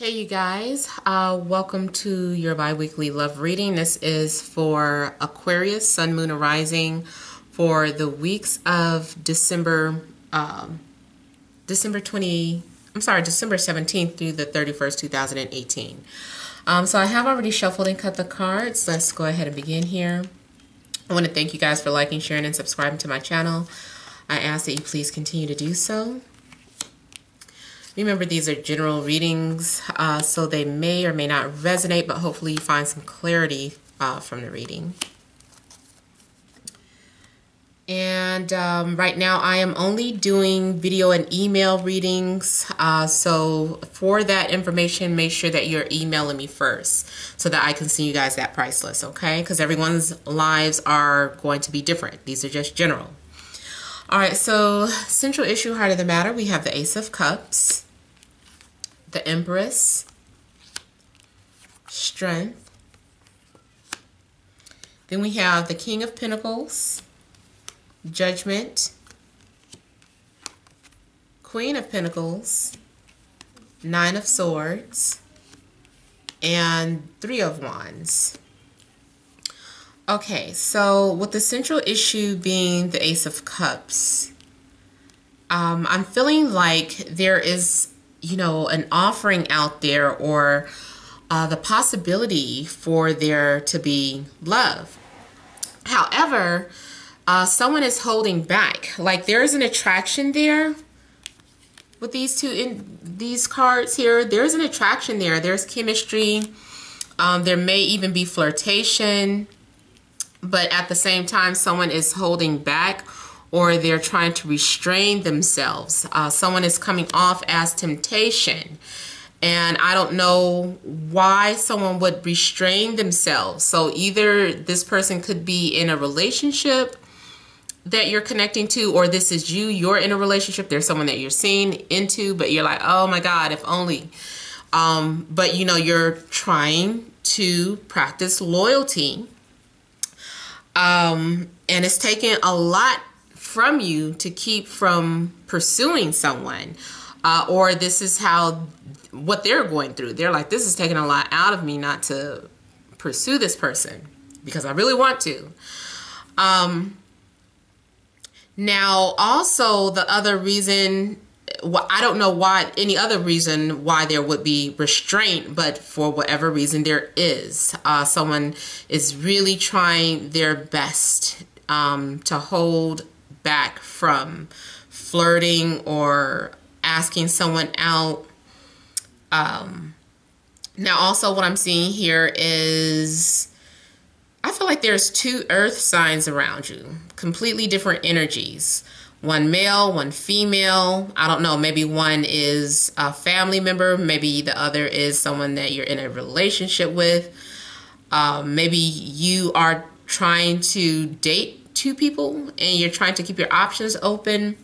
Hey you guys, welcome to your bi-weekly love reading. This is for Aquarius, Sun, Moon, and Rising for the weeks of December 17th through the 31st, 2018. So I have already shuffled and cut the cards. Let's go ahead and begin here. I want to thank you guys for liking, sharing, and subscribing to my channel. I ask that you please continue to do so. Remember, these are general readings, so they may or may not resonate, but hopefully you find some clarity from the reading. And right now I am only doing video and email readings, so for that information, make sure that you're emailing me first so that I can send you guys that price list, okay? Because everyone's lives are going to be different. These are just general. All right, so central issue, heart of the matter, we have the Ace of Cups, the Empress, Strength. Then we have the King of Pentacles, Judgment, Queen of Pentacles, Nine of Swords, and Three of Wands. Okay, so with the central issue being the Ace of Cups, I'm feeling like there is, you know, an offering out there, or the possibility for there to be love. However, someone is holding back. Like there is an attraction there with these cards here. There's an attraction there. There's chemistry. There may even be flirtation. But at the same time, someone is holding back, or they're trying to restrain themselves. Someone is coming off as temptation. And I don't know why someone would restrain themselves. So either this person could be in a relationship that you're connecting to, or this is you're in a relationship. There's someone that you're seeing into, but you're like, oh my God, if only. But you know, you're trying to practice loyalty. And it's taking a lot from you to keep from pursuing someone, or this is what they're going through. They're like, this is taking a lot out of me not to pursue this person because I really want to. Now also the other reason, I don't know why, any other reason why there would be restraint, but for whatever reason there is, someone is really trying their best to hold back from flirting or asking someone out. Now also what I'm seeing here is, I feel like there's two earth signs around you, completely different energies. One male, one female. I don't know, maybe one is a family member, maybe the other is someone that you're in a relationship with. Maybe you are trying to date two people and you're trying to keep your options open.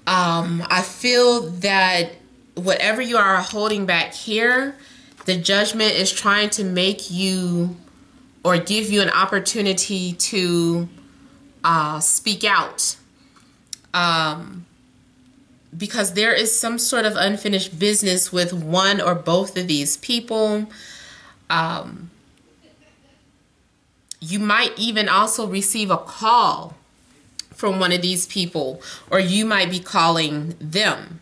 I feel that whatever you are holding back here, the Judgment is trying to make you, or give you an opportunity to speak out. Because there is some sort of unfinished business with one or both of these people. You might even also receive a call from one of these people, or you might be calling them.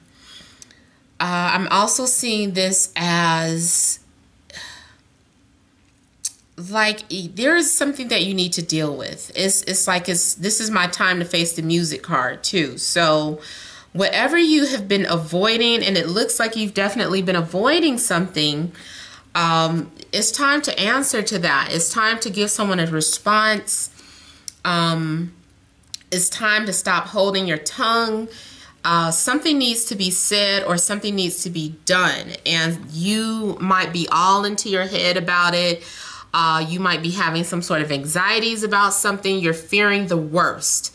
I'm also seeing this as like there is something that you need to deal with. It's like this is my time to face the music card too. So whatever you have been avoiding, and it looks like you've definitely been avoiding something, it's time to answer to that. It's time to give someone a response. It's time to stop holding your tongue. Something needs to be said, or something needs to be done, and you might be all into your head about it. You might be having some sort of anxieties about something. You're fearing the worst.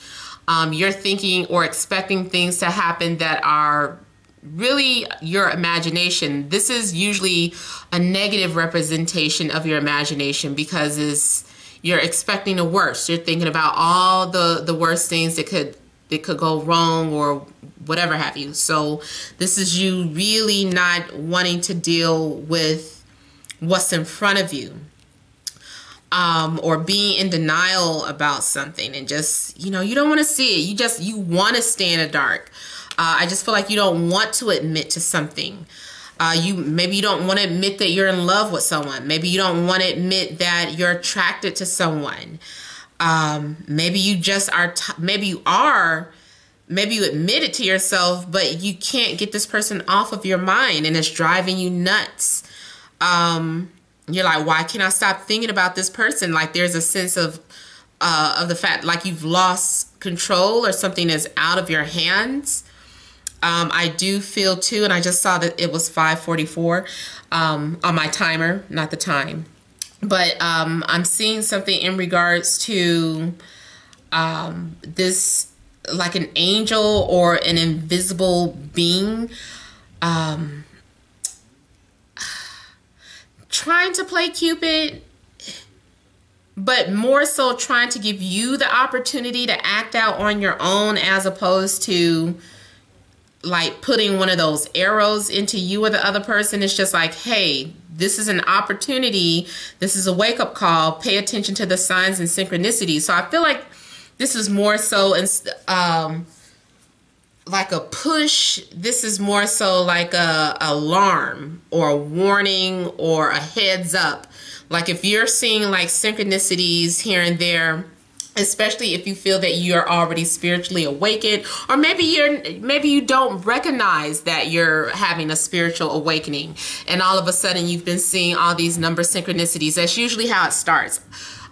You're thinking or expecting things to happen that are really your imagination. This is usually a negative representation of your imagination, because you're expecting the worst. You're thinking about all the worst things that could it could go wrong or whatever have you. So this is you really not wanting to deal with what's in front of you, or being in denial about something, and just, you know, you don't want to see it. You want to stay in the dark. I just feel like you don't want to admit to something. Maybe you don't want to admit that you're in love with someone. Maybe you don't want to admit that you're attracted to someone. Maybe you just are. Maybe you admit it to yourself, but you can't get this person off of your mind, and it's driving you nuts. You're like, why can't I stop thinking about this person? Like there's a sense of the fact like you've lost control, or something is out of your hands. I do feel too, and I just saw that it was 5:44 on my timer, not the time. But I'm seeing something in regards to this, like an angel or an invisible being trying to play Cupid, but more so trying to give you the opportunity to act out on your own, as opposed to like putting one of those arrows into you or the other person. It's just like, hey, this is an opportunity. This is a wake-up call. Pay attention to the signs and synchronicities. So I feel like this is more so like a push. This is more so like a alarm or a warning or a heads up. Like if you're seeing like synchronicities here and there, especially if you feel that you're already spiritually awakened, or maybe you don't recognize that you're having a spiritual awakening, and all of a sudden you've been seeing all these number synchronicities. That's usually how it starts.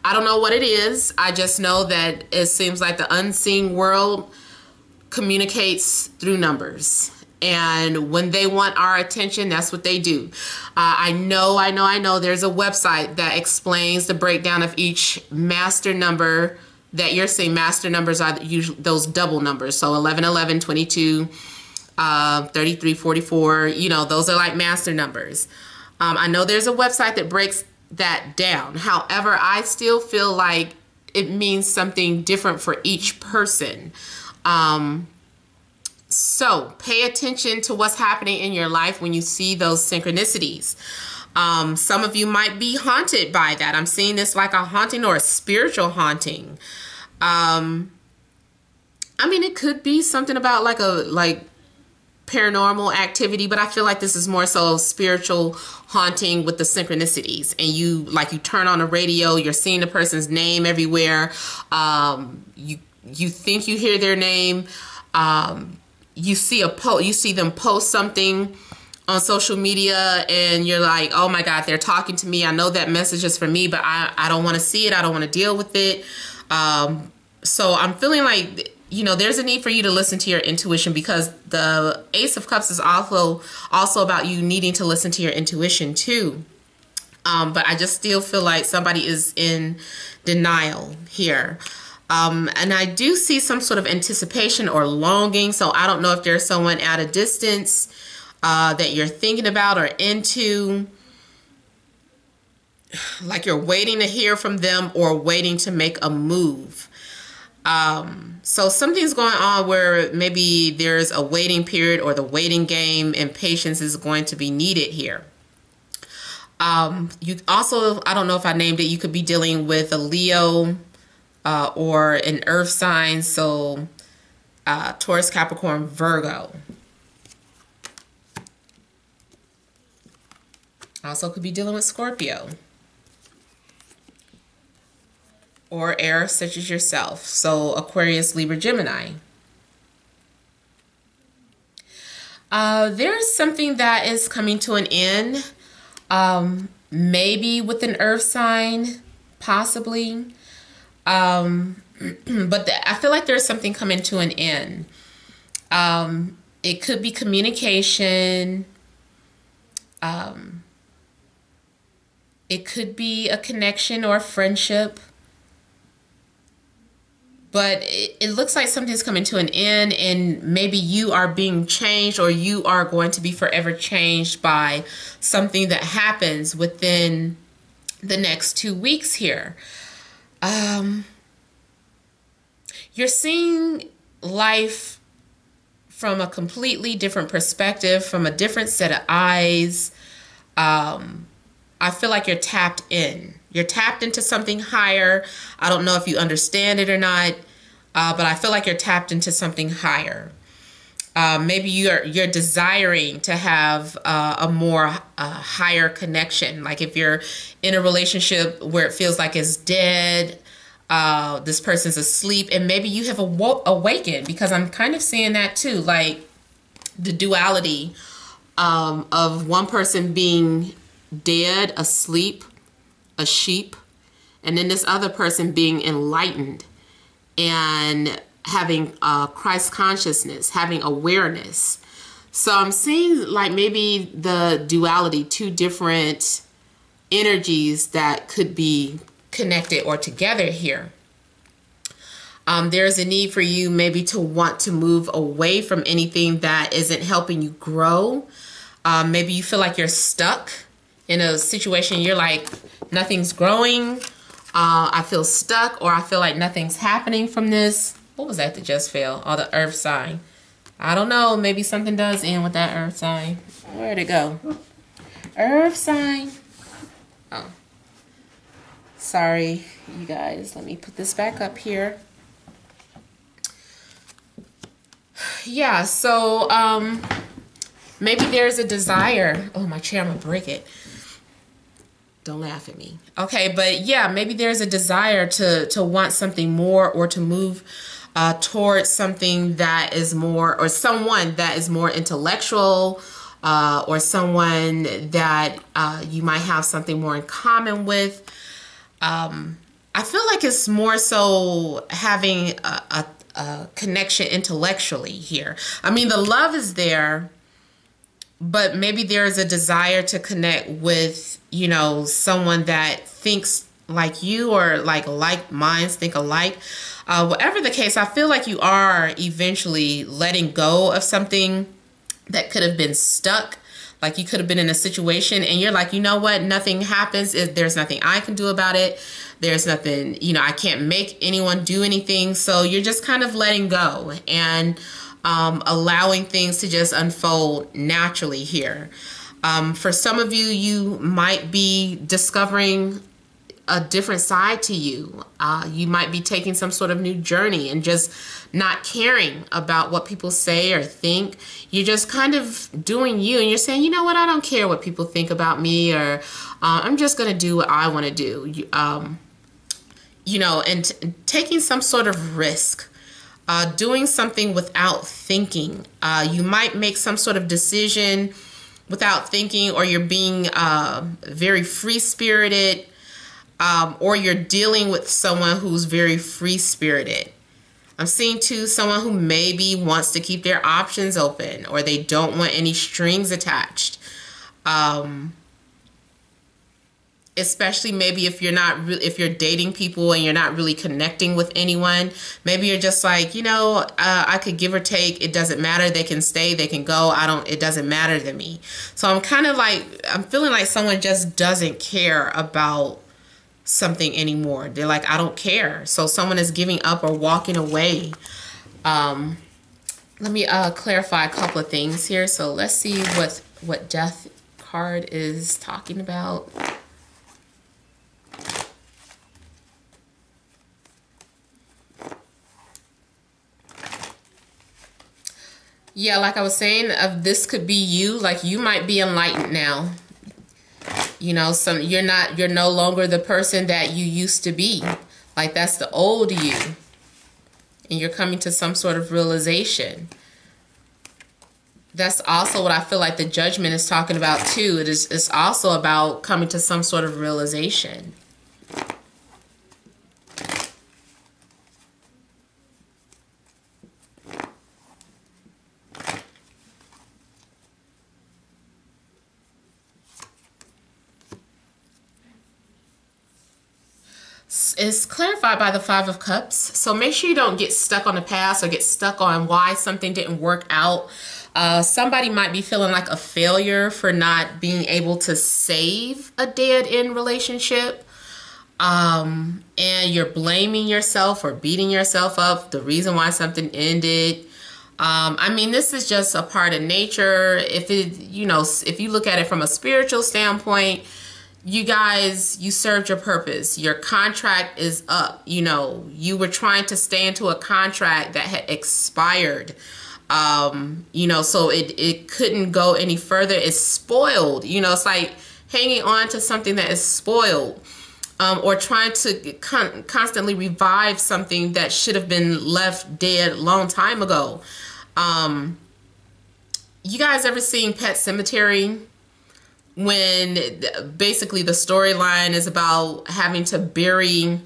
I don't know what it is. I just know that it seems like the unseen world communicates through numbers. And when they want our attention, that's what they do. I know there's a website that explains the breakdown of each master number that you're seeing. Master numbers are usually those double numbers. So 11, 11, 22, 33, 44, you know, those are like master numbers. I know there's a website that breaks that down. However, I still feel like it means something different for each person. So pay attention to what's happening in your life when you see those synchronicities. Some of you might be haunted by that. I'm seeing this like a haunting or a spiritual haunting. I mean, it could be something about like paranormal activity, but I feel like this is more so spiritual haunting with the synchronicities. And you turn on the radio, you're seeing the person's name everywhere. You think you hear their name. You see them post something on social media, and you're like, oh my God, they're talking to me. I know that message is for me, but I don't want to see it. I don't want to deal with it. So I'm feeling like, you know, there's a need for you to listen to your intuition, because the Ace of Cups is also about you needing to listen to your intuition too. But I just still feel like somebody is in denial here. And I do see some sort of anticipation or longing. So I don't know if there's someone at a distance that you're thinking about or into. Like you're waiting to hear from them or waiting to make a move. So something's going on where maybe there's a waiting period or the waiting game, and patience is going to be needed here. You also, I don't know if I named it, you could be dealing with a Leo or an earth sign. So Taurus, Capricorn, Virgo. Also could be dealing with Scorpio. Or air, such as yourself. So Aquarius, Libra, Gemini. There's something that is coming to an end. Maybe with an earth sign, possibly. But I feel like there's something coming to an end. It could be communication. It could be a connection or a friendship. But it looks like something's coming to an end, and maybe you are being changed, or you are going to be forever changed by something that happens within the next 2 weeks here. You're seeing life from a completely different perspective, from a different set of eyes. I feel like you're tapped in. You're tapped into something higher. I don't know if you understand it or not, but I feel like you're tapped into something higher. Maybe you're desiring to have a more higher connection. Like if you're in a relationship where it feels like it's dead, this person's asleep, and maybe you have awakened, because I'm kind of seeing that too, like the duality of one person being dead, asleep, a sheep, and then this other person being enlightened and having Christ consciousness, having awareness. So I'm seeing like maybe the duality, two different energies that could be connected or together here. There's a need for you maybe to want to move away from anything that isn't helping you grow. Maybe you feel like you're stuck in a situation. You're like, nothing's growing. I feel stuck, or I feel like nothing's happening from this. What was that just fell? Oh, the earth sign. I don't know. Maybe something does end with that earth sign. Where'd it go? Earth sign. Oh. Sorry, you guys. Let me put this back up here. Yeah, so maybe there's a desire. Oh, my chair, I'm gonna break it. Don't laugh at me. Okay, but yeah, maybe there's a desire to want something more, or to move towards something that is more, or someone that is more intellectual, or someone that you might have something more in common with. I feel like it's more so having a connection intellectually here. I mean, the love is there, but maybe there is a desire to connect with, you know, someone that thinks like you, or like minds think alike. Whatever the case, I feel like you are eventually letting go of something that could have been stuck. Like you could have been in a situation and you're like, you know what? Nothing happens. There's nothing I can do about it. There's nothing, you know, I can't make anyone do anything. So you're just kind of letting go and allowing things to just unfold naturally here. For some of you, you might be discovering a different side to you. You might be taking some sort of new journey and just not caring about what people say or think. You're just kind of doing you, and you're saying, you know what, I don't care what people think about me, or I'm just going to do what I want to do. You know, and taking some sort of risk. Doing something without thinking. You might make some sort of decision without thinking, or you're being very free-spirited, or you're dealing with someone who's very free-spirited. I'm seeing too someone who maybe wants to keep their options open, or they don't want any strings attached. Especially maybe if you're not if you're dating people and you're not really connecting with anyone. Maybe you're just like, you know, I could give or take. It doesn't matter. They can stay, they can go. It doesn't matter to me. So I'm kind of like, I'm feeling like someone just doesn't care about something anymore. They're like, I don't care. So someone is giving up or walking away. Let me clarify a couple of things here. So let's see what death card is talking about. Yeah, like I was saying, this could be you. Like you might be enlightened now. You know, you're no longer the person that you used to be. Like that's the old you. And you're coming to some sort of realization. That's also what I feel like the judgment is talking about too. It's also about coming to some sort of realization. Is clarified by the Five of Cups. So make sure you don't get stuck on the past or get stuck on why something didn't work out. Somebody might be feeling like a failure for not being able to save a dead-end relationship. and you're blaming yourself or beating yourself up, the reason why something ended. I mean, this is just a part of nature. If you look at it from a spiritual standpoint, you guys, you served your purpose. Your contract is up. You were trying to stay into a contract that had expired. So it couldn't go any further. It's spoiled. It's like hanging on to something that is spoiled. Or trying to constantly revive something that should have been left dead a long time ago. You guys ever seen Pet Sematary? When basically the storyline is about having to bury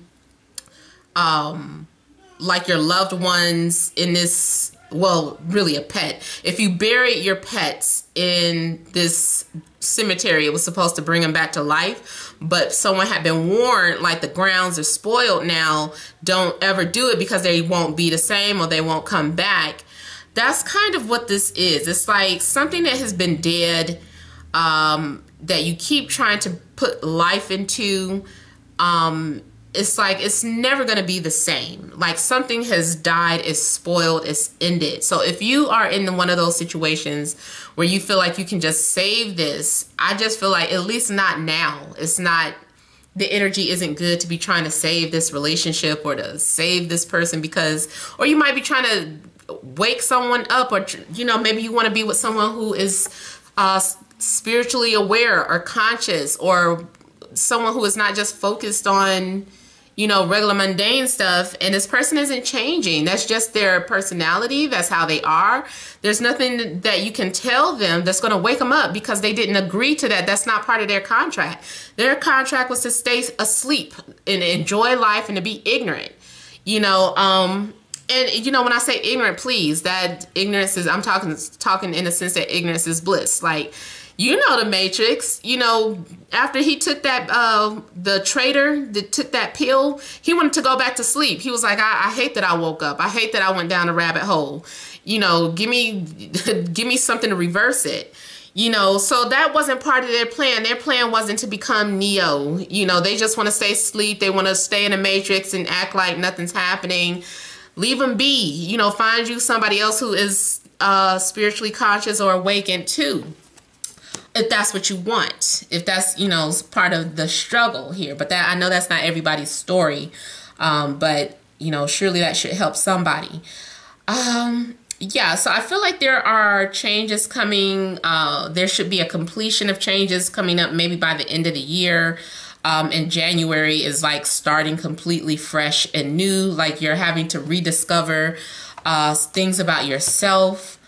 like your loved ones in this, well, really a pet. If you buried your pets in this cemetery, it was supposed to bring them back to life, but someone had been warned, like, the grounds are spoiled now, don't ever do it because they won't be the same or they won't come back. That's kind of what this is. It's like something that has been dead, that you keep trying to put life into. It's like it's never going to be the same. Like something has died, it's spoiled, it's ended. So if you are in one of those situations where you feel like you can just save this, I just feel like, at least not now. It's not, the energy isn't good to be trying to save this relationship or to save this person, because, or you might be trying to wake someone up, or maybe you want to be with someone who is spiritually aware or conscious, or someone who is not just focused on regular mundane stuff, and this person isn't changing. That's just their personality. That's how they are. There's nothing that you can tell them that's going to wake them up because they didn't agree to that. That's not part of their contract. Their contract was to stay asleep and enjoy life and to be ignorant, and when I say ignorant, please, that ignorance is, I'm talking in the sense that ignorance is bliss. Like, the Matrix, after he took that, the traitor that took that pill, he wanted to go back to sleep. He was like, I hate that I woke up. I hate that I went down a rabbit hole. Give me something to reverse it. So that wasn't part of their plan. Their plan wasn't to become Neo. They just want to stay asleep. They want to stay in the Matrix and act like nothing's happening. Leave them be. Find you somebody else who is spiritually conscious or awakened too, if that's what you want, if that's, part of the struggle here. But that, I know that's not everybody's story, but, surely that should help somebody. Yeah, so I feel like there are changes coming. There should be a completion of changes coming up maybe by the end of the year. And January is like starting completely fresh and new, like you're having to rediscover things about yourself.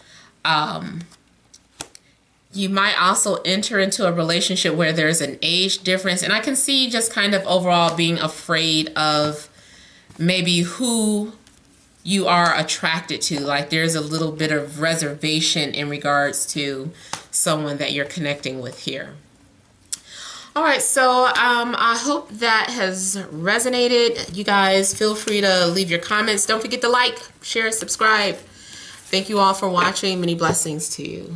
You might also enter into a relationship where there's an age difference. And I can see just kind of overall being afraid of maybe who you are attracted to. Like there's a little bit of reservation in regards to someone that you're connecting with here. All right, so I hope that has resonated. You guys feel free to leave your comments. Don't forget to like, share, subscribe. Thank you all for watching. Many blessings to you.